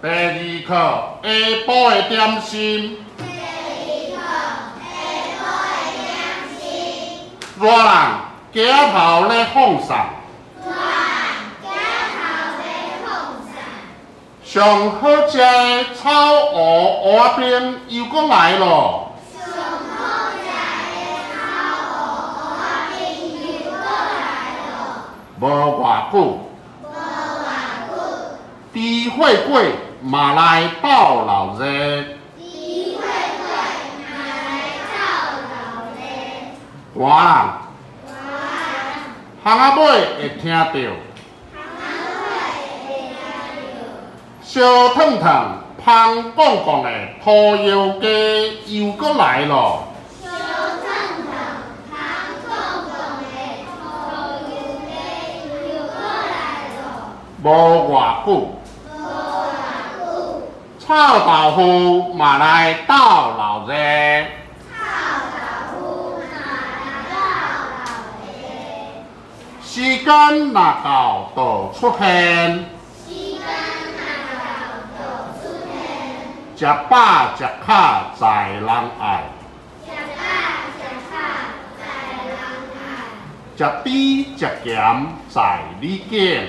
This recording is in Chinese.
第二课下晡的点心。热人镜头咧放送。上好食的炒蚵蚵仔冰又搁来咯。无偌久，猪血粿嘛来斗老热。大人，巷仔尾会听到。烧烫烫、香滚滚的土窑鸡又搁来咯。无偌久，臭豆腐嘛来斗老热。时间若到，就出现。食饱食卡在人爱，食甜食咸在你拣。